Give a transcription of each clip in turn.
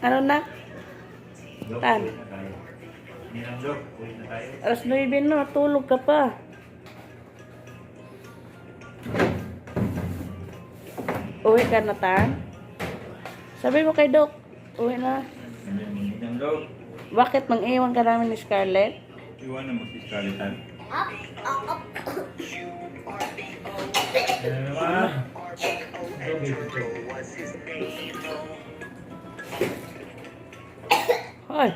Ano na? Tan. Ninamdok, ulit na tayo. Alas 9 na, tulog ka pa. Uwi ka na, Tan? Sabi mo kay Doc, uwi na. Ninamdok. Bakit mang-iwan ka namin ni Scarlett? Iwan na mo si Scarlettan. Ano naman? Hoy!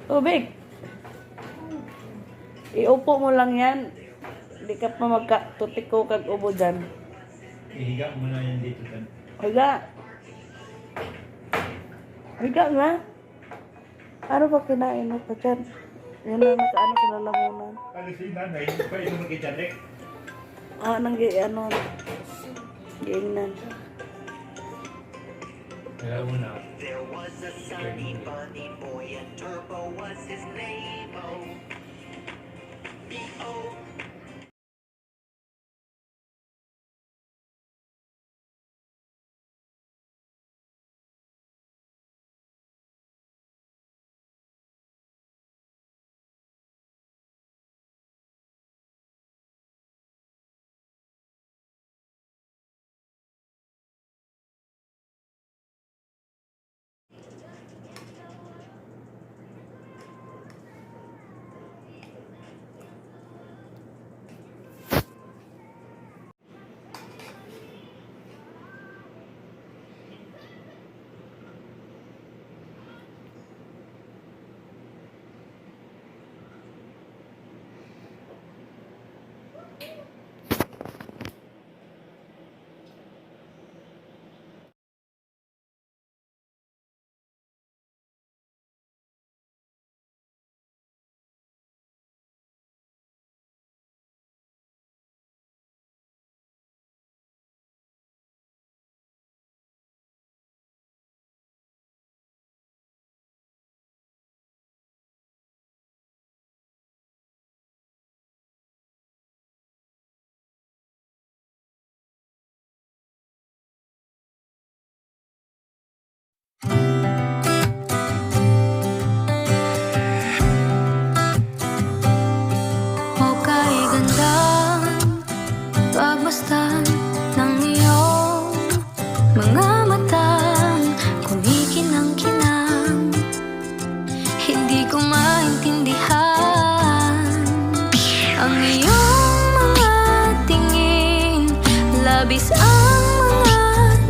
Tubig! Iupo mo lang yan. Di ka pa magka-tutiko kag ubo dyan. Ihiga mo na yan dito. Tan. Higa! Higa nga! Ano ba kinain mo pa dyan? Yan na nakaano sa lalamunan. Alis yung nanay, hindi pa ito magkichandek. Nang ano, giingnan. Kaya mo na. There was a sunny bunny boy and Turbo was his name. Oh, B-O. Hukay gandang pagmasdan ng iyong mga matang kumikinang-kinang. Hindi ko maintindihan ang iyong mga tingin, labis ang mga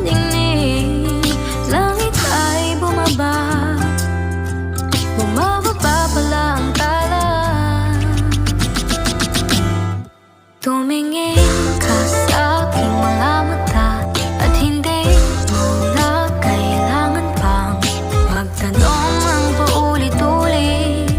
ningning. Langit ay bumaba, bumababa pala ang tala. Tumingin ka sa aking mga mata at hindi mo na kailangan pang magtanong ang paulit-ulit.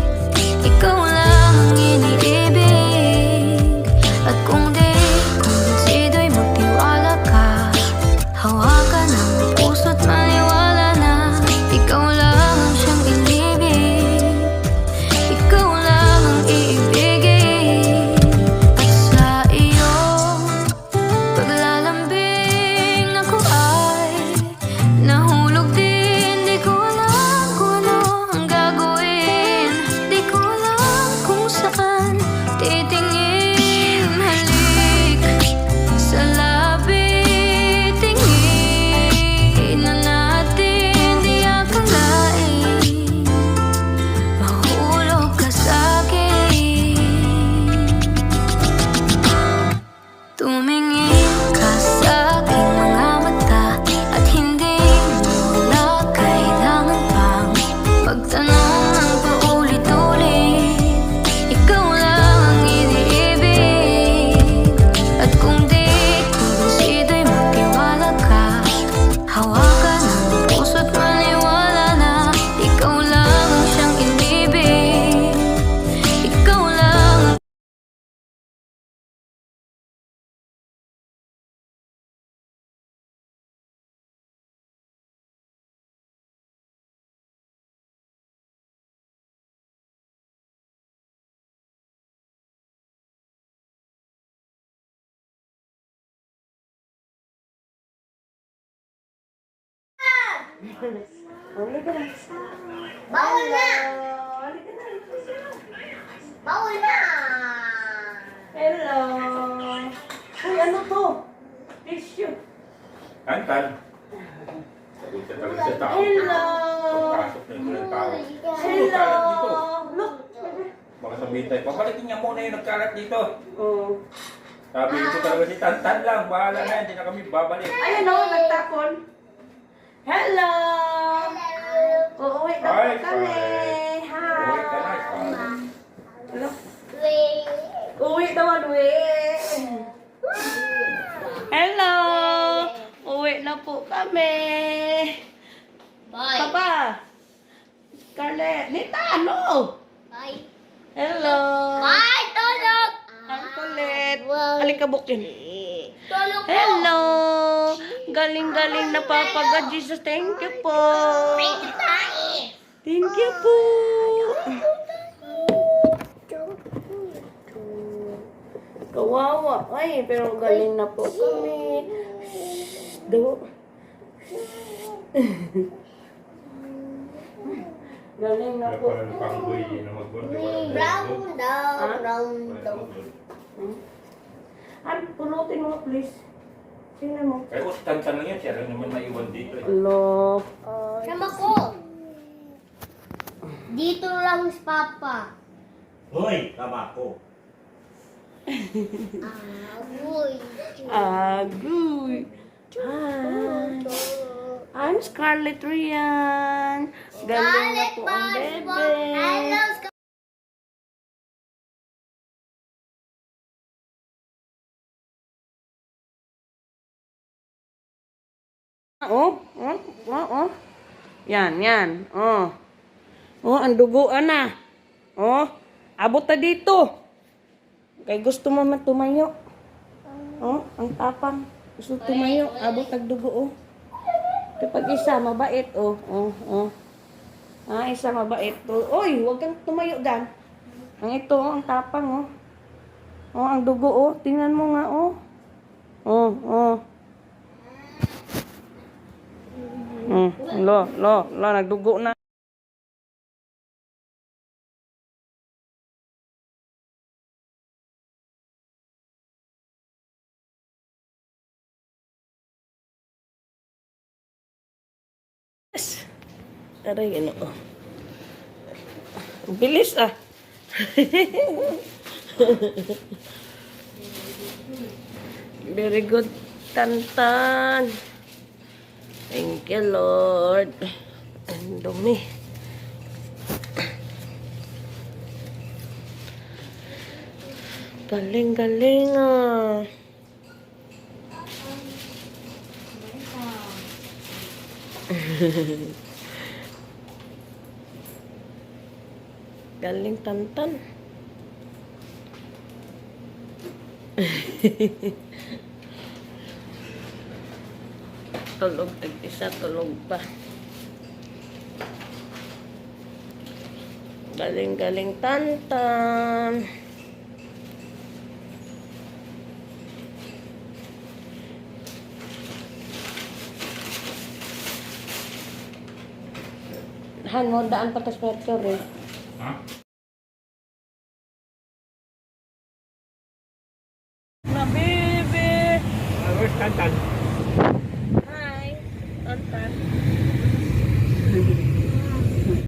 Halika na. Bawal na! Halika na. Bawal na! Hello. Uy, ano to? Tissue. Tantan. Sagot ka talaga sa tao. Hello. Pagpasok na yung tao. Hello. Look. Baka sabihin tayo, pabalikin niya muna yung nagkalat dito. Oh. Sabi ko talaga si Tantan lang, bahala na, hindi na kami babalik. Ayun o, nagtapon. Hello. Uuwi na po Hi, kami. Uy, ka na, Hi. Hello. Wait. Uwi naman, uwi. Hello. Uwi na po kami. Bye. Papa. Scarlett. Nita, ano? Bye. Hello. Bye, tulog! Ang kulit. Wow. Alikabukin. Tulog po! Hello. Galing-galing na Papa God Jesus. Thank you po. Thank you, Tay! Thank you po. Kawawa. Ay, pero galing na po kami. Do. Galing na po. panggoy na mag-order. Brown daw, brown daw. Ano, pulutin mo please. Sino mo? Kaya kung Tantan lang yan, siya lang naman maiwan dito. Hello. Sama ko! Dito lang si Papa. Hoy, tama ko. Uy. Agoy. Hi. I'm Scarlett Rian. Galing na po ang bebe. Hello, Oh. Yan, yan. Oh. Oh, ang duguan na. Oh, abot na dito. Kay gusto mo man tumayo. Oh, ang tapang. Gusto tumayo, abot ang dugo, oh. Ito pag isa, mabait, oh. Oh. Ah, isa mabait. Oh. Oy, huwag kang tumayo dyan. Ang ito, oh, ang tapang, oh. Oh, ang dugo, oh. Tingnan mo nga, oh. Oh. Lo, nagdugo na. Yes. Aray, ano, oh. Ang bilis, ah. Very good, Tantan. Thank you, Lord. Ang dumi. Galing, ah. Galing, Tantan. Tulog, tag-isa, tulog pa. Galing, Tantan. Han, mo daan patas mercury. Ha? Na, baby. Where's Tantan? Hi, Tantan.